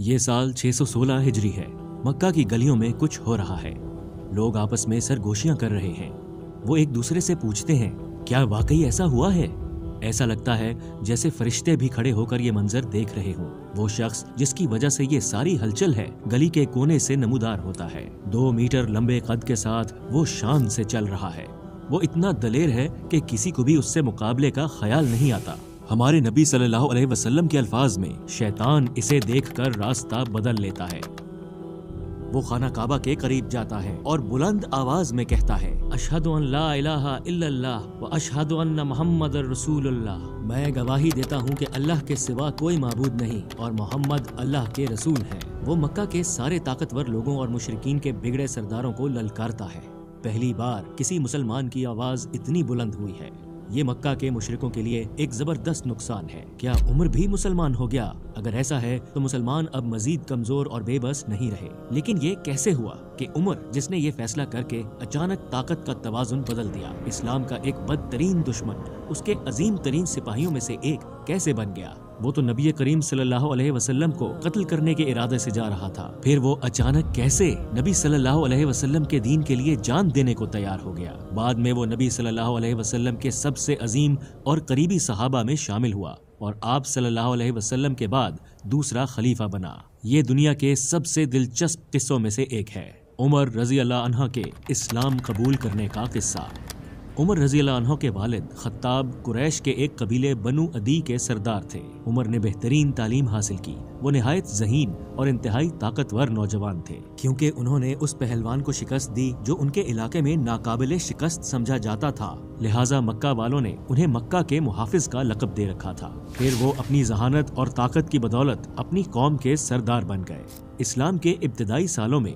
یہ سال 616 ہجری ہے۔ مکہ کی گلیوں میں کچھ ہو رہا ہے۔ لوگ آپس میں سرگوشیاں کر رہے ہیں۔ وہ ایک دوسرے سے پوچھتے ہیں، کیا واقعی ایسا ہوا ہے؟ ایسا لگتا ہے جیسے فرشتے بھی کھڑے ہو کر یہ منظر دیکھ رہے ہوں۔ وہ شخص جس کی وجہ سے یہ ساری ہلچل ہے گلی کے کونے سے نمودار ہوتا ہے۔ 2 میٹر لمبے قد کے ساتھ وہ شان سے چل رہا ہے۔ وہ اتنا دلیر ہے کہ کسی کو بھی اس سے مقابلے کا خیال نہیں آتا۔ ہمارے نبی صلی اللہ علیہ وسلم کے الفاظ میں شیطان اسے دیکھ کر راستہ بدل لیتا ہے۔ وہ خانہ کعبہ کے قریب جاتا ہے اور بلند آواز میں کہتا ہے، اشہد ان لا الہ الا اللہ و اشہد ان محمد رسول اللہ۔ میں گواہی دیتا ہوں کہ اللہ کے سوا کوئی معبود نہیں اور محمد اللہ کے رسول ہیں۔ وہ مکہ کے سارے طاقتور لوگوں اور مشرکین کے بگڑے سرداروں کو للکارتا ہے۔ پہلی بار کسی مسلمان کی آواز اتنی بلند ہوئی ہے۔ یہ مکہ کے مشرکوں کے لیے ایک زبردست نقصان ہے۔ کیا عمر بھی مسلمان ہو گیا؟ اگر ایسا ہے تو مسلمان اب مزید کمزور اور بے بس نہیں رہے۔ لیکن یہ کیسے ہوا کہ عمر، جس نے یہ فیصلہ کر کے اچانک طاقت کا توازن بدل دیا، اسلام کا ایک بدترین دشمن، اس کے عظیم ترین سپاہیوں میں سے ایک کیسے بن گیا؟ وہ تو نبی کریم صلی اللہ علیہ وسلم کو قتل کرنے کے ارادے سے جا رہا تھا، پھر وہ اچانک کیسے نبی صلی اللہ علیہ وسلم کے دین کے لیے جان دینے کو تیار ہو گیا؟ بعد میں وہ نبی صلی اللہ علیہ وسلم کے سب سے عظیم اور قریبی صحابہ میں شامل ہوا اور آپ صلی اللہ علیہ وسلم کے بعد دوسرا خلیفہ بنا۔ یہ دنیا کے سب سے دلچسپ قصوں میں سے ایک ہے، عمر رضی اللہ عنہ کے اسلام قبول کرنے کا قصہ۔ عمر رضی اللہ عنہ کے والد خطاب قریش کے ایک قبیلے بنو عدی کے سردار تھے۔ عمر نے بہترین تعلیم حاصل کی۔ وہ نہایت ذہین اور انتہائی طاقتور نوجوان تھے، کیونکہ انہوں نے اس پہلوان کو شکست دی جو ان کے علاقے میں ناقابل شکست سمجھا جاتا تھا، لہٰذا مکہ والوں نے انہیں مکہ کے محافظ کا لقب دے رکھا تھا۔ پھر وہ اپنی ذہانت اور طاقت کی بدولت اپنی قوم کے سردار بن گئے۔ اسلام کے ابتدائی سالوں میں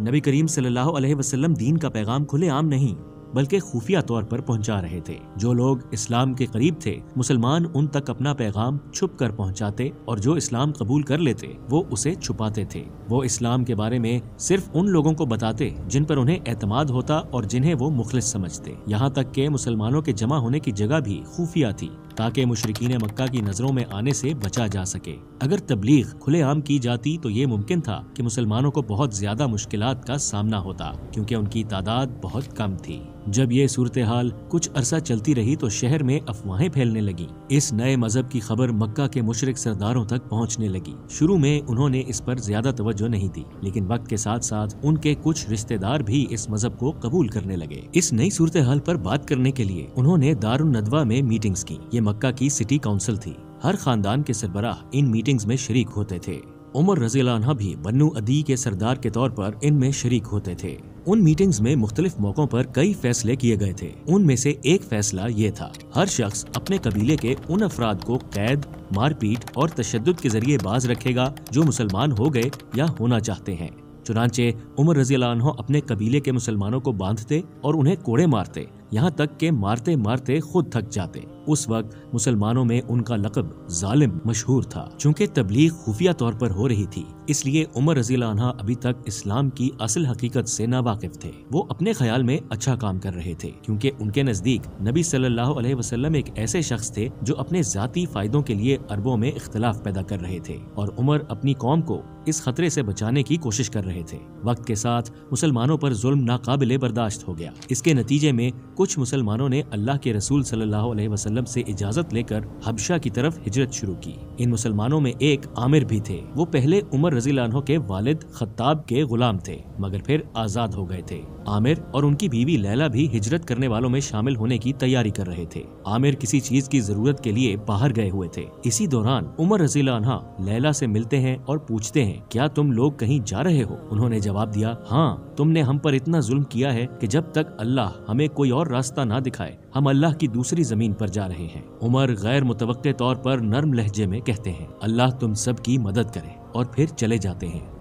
نبی کریم صلی اللہ علیہ وسلم دین کا پیغام کھلے عام نہیں بلکہ خفیہ طور پر پہنچا رہے تھے۔ جو لوگ اسلام کے قریب تھے، مسلمان ان تک اپنا پیغام چھپ کر پہنچاتے، اور جو اسلام قبول کر لیتے وہ اسے چھپاتے تھے۔ وہ اسلام کے بارے میں صرف ان لوگوں کو بتاتے جن پر انہیں اعتماد ہوتا اور جنہیں وہ مخلص سمجھتے۔ یہاں تک کہ مسلمانوں کے جمع ہونے کی جگہ بھی خفیہ تھی تاکہ مشرکین مکہ کی نظروں میں آنے سے بچا جا سکے۔ اگر تبلیغ کھلے عام کی جاتی تو یہ ممکن تھا کہ مسلمانوں کو بہت زیادہ مشکلات کا سامنا ہوتا، کیونکہ ان کی تعداد بہت کم تھی۔ جب یہ صورتحال کچھ عرصہ چلتی رہی تو شہر میں افواہیں پھیلنے لگیں۔ اس نئے مذہب کی خبر مکہ کے مشرک سرداروں تک پہنچنے لگی۔ شروع میں انہوں نے اس پر زیادہ توجہ نہیں دی، لیکن وقت کے ساتھ ساتھ ان کے کچھ رشتہ دار بھی اس مذہب کو قبول کرنے لگے۔ اس نئی صورتحال پر بات کرنے کے لیے انہوں نے دار الندوہ میں میٹنگز کی۔ یہ مکہ کی سٹی کونسل تھی۔ ہر خاندان کے سربراہ ان میٹنگز میں شریک ہوتے تھے۔ عمر رضی اللہ عنہ بھی بنو عدی کے سردار کے طور پر ان میں شریک ہوتے تھے۔ ان میٹنگز میں مختلف موقعوں پر کئی فیصلے کیے گئے تھے۔ ان میں سے ایک فیصلہ یہ تھا، ہر شخص اپنے قبیلے کے ان افراد کو قید، مار پیٹ اور تشدد کے ذریعے باز رکھے گا جو مسلمان ہو گئے یا ہونا چاہتے ہیں۔ چنانچہ عمر رضی اللہ عنہ اپنے قبیلے کے مسلمانوں کو باندھتے اور انہیں کوڑے مارتے، یہاں تک کہ مارتے مارتے خود تھک جاتے۔ اس وقت مسلمانوں میں ان کا لقب ظالم مشہور تھا۔ چونکہ تبلیغ خفیہ طور پر ہو رہی تھی، اس لیے عمر رضی اللہ عنہ ابھی تک اسلام کی اصل حقیقت سے ناواقف تھے۔ وہ اپنے خیال میں اچھا کام کر رہے تھے، کیونکہ ان کے نزدیک نبی صلی اللہ علیہ وسلم ایک ایسے شخص تھے جو اپنے ذاتی فائدوں کے لیے عربوں میں اختلاف پیدا کر رہے تھے، اور عمر اپنی قوم کو اس خطرے سے بچانے کی کوشش کر رہے تھے۔ وقت کے ساتھ مسلمانوں پر ظلم ناقابل برداشت ہو گیا۔ اس کے نتیجے میں کچھ مسلمانوں نے اللہ کے رسول صلی اللہ علیہ وسلم سے اجازت لے کر حبشہ کی طرف ہجرت شروع کی۔ ان مسلمانوں میں ایک عامر بھی تھے۔ وہ پہلے عمر رضی اللہ عنہ کے والد خطاب کے غلام تھے، مگر پھر آزاد ہو گئے تھے۔ عامر اور ان کی بیوی لیلا بھی ہجرت کرنے والوں میں شامل ہونے کی تیاری کر رہے تھے۔ عامر کسی چیز کی ضرورت کے لیے باہر گئے ہوئے تھے۔ اسی دوران عمر رضی اللہ عنہ لیلا سے ملتے ہیں اور پوچھتے ہیں، کیا تم لوگ کہیں جا رہے ہو؟ انہوں نے جواب دیا، ہاں، تم نے ہم پر اتنا ظلم کیا ہے کہ جب تک اللہ ہمیں کوئی اور راستہ نہ دکھائے ہم اللہ کی دوسری زمین پر جا رہے ہیں۔ عمر غیر متوقع طور پر نرم لہجے میں کہتے ہیں، اللہ تم سب کی مدد کرے، اور پھر چلے جاتے ہیں۔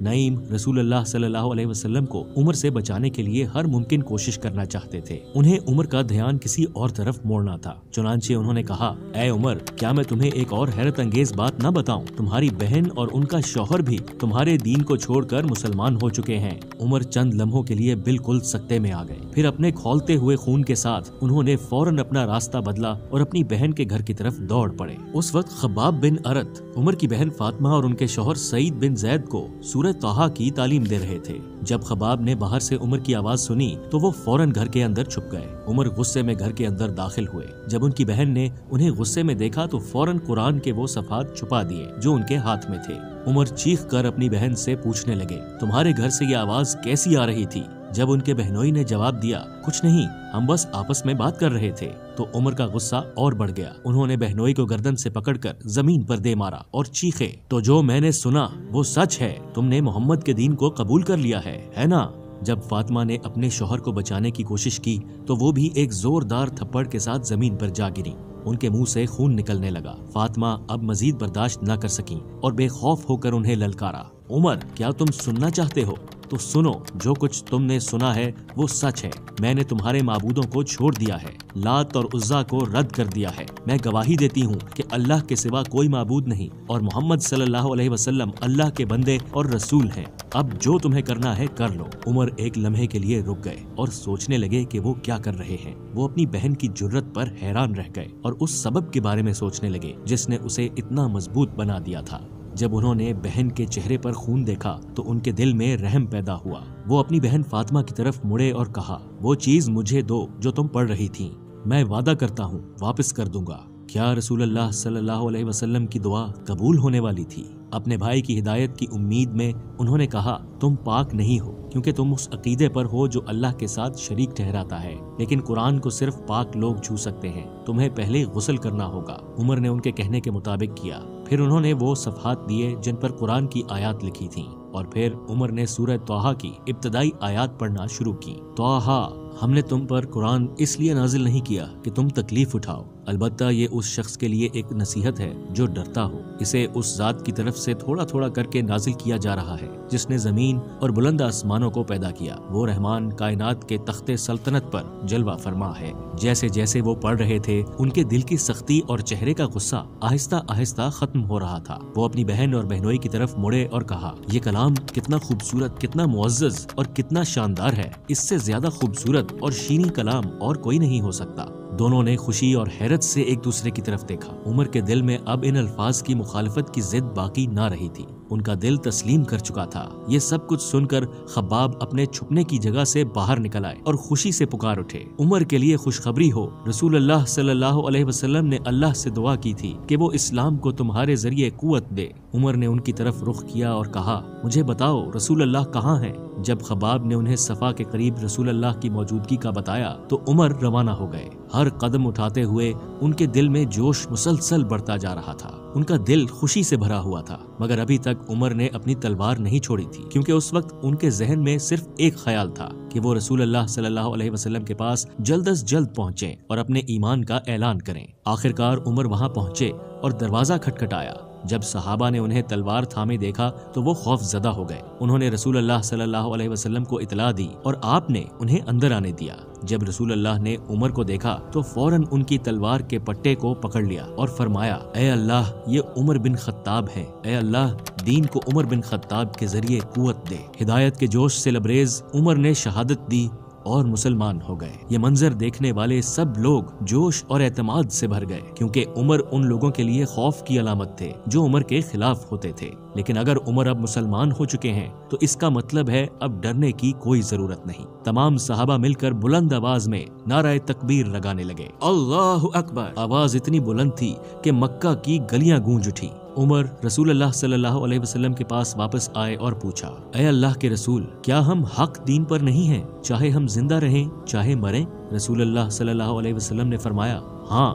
نعیم رسول اللہ صلی اللہ علیہ وسلم کو عمر سے بچانے کے لیے ہر ممکن کوشش کرنا چاہتے تھے۔ انہیں عمر کا دھیان کسی اور طرف موڑنا تھا۔ چنانچہ انہوں نے کہا، اے عمر، کیا میں تمہیں ایک اور حیرت انگیز بات نہ بتاؤں؟ تمہاری بہن اور ان کا شوہر بھی تمہارے دین کو چھوڑ کر مسلمان ہو چکے ہیں۔ عمر چند لمحوں کے لیے بالکل سکتے میں آ گئے، پھر اپنے کھولتے ہوئے خون کے ساتھ انہوں نے فوراً اپنا راستہ بدلا اور اپنی بہن کے گھر کی طرف دوڑ پڑے۔ اس وقت خباب بن ارت عمر کی بہن فاطمہ اور ان کے شوہر سعید بن زید کو سورہ طٰہٰ کی تعلیم دے رہے تھے۔ جب خباب نے باہر سے عمر کی آواز سنی تو وہ فوراً گھر کے اندر چھپ گئے۔ عمر غصے میں گھر کے اندر داخل ہوئے۔ جب ان کی بہن نے انہیں غصے میں دیکھا تو فوراً قرآن کے وہ صفحات چھپا دیے جو ان کے ہاتھ میں تھے۔ عمر چیخ کر اپنی بہن سے پوچھنے لگے، تمہارے گھر سے یہ آواز کیسی آ رہی تھی؟ جب ان کے بہنوئی نے جواب دیا، کچھ نہیں، ہم بس آپس میں بات کر رہے تھے، تو عمر کا غصہ اور بڑھ گیا۔ انہوں نے بہنوئی کو گردن سے پکڑ کر زمین پر دے مارا اور چیخے، تو جو میں نے سنا وہ سچ ہے، تم نے محمد کے دین کو قبول کر لیا ہے نا؟ جب فاطمہ نے اپنے شوہر کو بچانے کی کوشش کی تو وہ بھی ایک زوردار تھپڑ کے ساتھ زمین پر جا گری۔ ان کے منہ سے خون نکلنے لگا۔ فاطمہ اب مزید برداشت نہ کر سکیں اور بے خوف ہو کر انہیں للکارا، عمر، کیا تم سننا چاہتے ہو؟ تو سنو، جو کچھ تم نے سنا ہے وہ سچ ہے۔ میں نے تمہارے معبودوں کو چھوڑ دیا ہے، لات اور عزا کو رد کر دیا ہے۔ میں گواہی دیتی ہوں کہ اللہ کے سوا کوئی معبود نہیں اور محمد صلی اللہ علیہ وسلم اللہ کے بندے اور رسول ہیں۔ اب جو تمہیں کرنا ہے کر لو۔ عمر ایک لمحے کے لیے رک گئے اور سوچنے لگے کہ وہ کیا کر رہے ہیں۔ وہ اپنی بہن کی جرت پر حیران رہ گئے اور اس سبب کے بارے میں سوچنے لگے جس نے اسے اتنا مضبوط بنا دیا تھا۔ جب انہوں نے بہن کے چہرے پر خون دیکھا تو ان کے دل میں رحم پیدا ہوا۔ وہ اپنی بہن فاطمہ کی طرف مڑے اور کہا، وہ چیز مجھے دو جو تم پڑھ رہی تھی، میں وعدہ کرتا ہوں واپس کر دوں گا۔ کیا رسول اللہ صلی اللہ علیہ وسلم کی دعا قبول ہونے والی تھی؟ اپنے بھائی کی ہدایت کی امید میں انہوں نے کہا، تم پاک نہیں ہو کیونکہ تم اس عقیدے پر ہو جو اللہ کے ساتھ شریک ٹھہراتا ہے، لیکن قرآن کو صرف پاک لوگ چھو سکتے ہیں، تمہیں پہلے غسل کرنا ہوگا۔ عمر نے ان کے کہنے کے مطابق کیا۔ پھر انہوں نے وہ صفحات دیے جن پر قرآن کی آیات لکھی تھیں اور پھر عمر نے سورہ طٰہٰ کی ابتدائی آیات پڑھنا شروع کی۔ طٰہٰ، ہم نے تم پر قرآن اس لیے نازل نہیں کیا کہ تم تکلیف اٹھاؤ، البتہ یہ اس شخص کے لیے ایک نصیحت ہے جو ڈرتا ہو۔ اسے اس ذات کی طرف سے تھوڑا تھوڑا کر کے نازل کیا جا رہا ہے جس نے زمین اور بلند آسمانوں کو پیدا کیا۔ وہ رحمان کائنات کے تخت سلطنت پر جلوہ فرما ہے۔ جیسے جیسے وہ پڑھ رہے تھے ان کے دل کی سختی اور چہرے کا غصہ آہستہ آہستہ ختم ہو رہا تھا۔ وہ اپنی بہن اور بہنوئی کی طرف مڑے اور کہا، یہ کلام کتنا خوبصورت، کتنا معزز اور کتنا شاندار ہے، اس سے زیادہ خوبصورت اور شیریں کلام اور کوئی نہیں ہو سکتا۔ دونوں نے خوشی اور حیرت سے ایک دوسرے کی طرف دیکھا۔ عمر کے دل میں اب ان الفاظ کی مخالفت کی ضد باقی نہ رہی تھی، ان کا دل تسلیم کر چکا تھا۔ یہ سب کچھ سن کر خباب اپنے چھپنے کی جگہ سے باہر نکل آئے اور خوشی سے پکار اٹھے، عمر کے لیے خوشخبری ہو، رسول اللہ صلی اللہ علیہ وسلم نے اللہ سے دعا کی تھی کہ وہ اسلام کو تمہارے ذریعے قوت دے۔ عمر نے ان کی طرف رخ کیا اور کہا، مجھے بتاؤ رسول اللہ کہاں ہیں؟ جب خباب نے انہیں صفا کے قریب رسول اللہ کی موجودگی کا بتایا تو عمر روانہ ہو گئے۔ ہر قدم اٹھاتے ہوئے ان کے دل میں جوش مسلسل بڑھتا جا رہا تھا، ان کا دل خوشی سے بھرا ہوا تھا، مگر ابھی تک عمر نے اپنی تلوار نہیں چھوڑی تھی، کیونکہ اس وقت ان کے ذہن میں صرف ایک خیال تھا کہ وہ رسول اللہ صلی اللہ علیہ وسلم کے پاس جلد از جلد پہنچیں اور اپنے ایمان کا اعلان کریں۔ آخرکار عمر وہاں پہنچے اور دروازہ کھٹکھٹایا۔ جب صحابہ نے انہیں تلوار تھامے دیکھا تو وہ خوف زدہ ہو گئے۔ انہوں نے رسول اللہ صلی اللہ علیہ وسلم کو اطلاع دی اور آپ نے انہیں اندر آنے دیا۔ جب رسول اللہ نے عمر کو دیکھا تو فوراً ان کی تلوار کے پٹے کو پکڑ لیا اور فرمایا، اے اللہ، یہ عمر بن خطاب ہے، اے اللہ، دین کو عمر بن خطاب کے ذریعے قوت دے۔ ہدایت کے جوش سے لبریز عمر نے شہادت دی اور مسلمان ہو گئے۔ یہ منظر دیکھنے والے سب لوگ جوش اور اعتماد سے بھر گئے، کیونکہ عمر ان لوگوں کے لیے خوف کی علامت تھے جو عمر کے خلاف ہوتے تھے۔ لیکن اگر عمر اب مسلمان ہو چکے ہیں تو اس کا مطلب ہے اب ڈرنے کی کوئی ضرورت نہیں۔ تمام صحابہ مل کر بلند آواز میں نعرہ تکبیر لگانے لگے۔ اللہ اکبر! آواز اتنی بلند تھی کہ مکہ کی گلیاں گونج اٹھی۔ عمر رسول اللہ صلی اللہ علیہ وسلم کے پاس واپس آئے اور پوچھا، اے اللہ کے رسول، کیا ہم حق دین پر نہیں ہیں، چاہے ہم زندہ رہیں چاہے مریں؟ رسول اللہ صلی اللہ علیہ وسلم نے فرمایا، ہاں،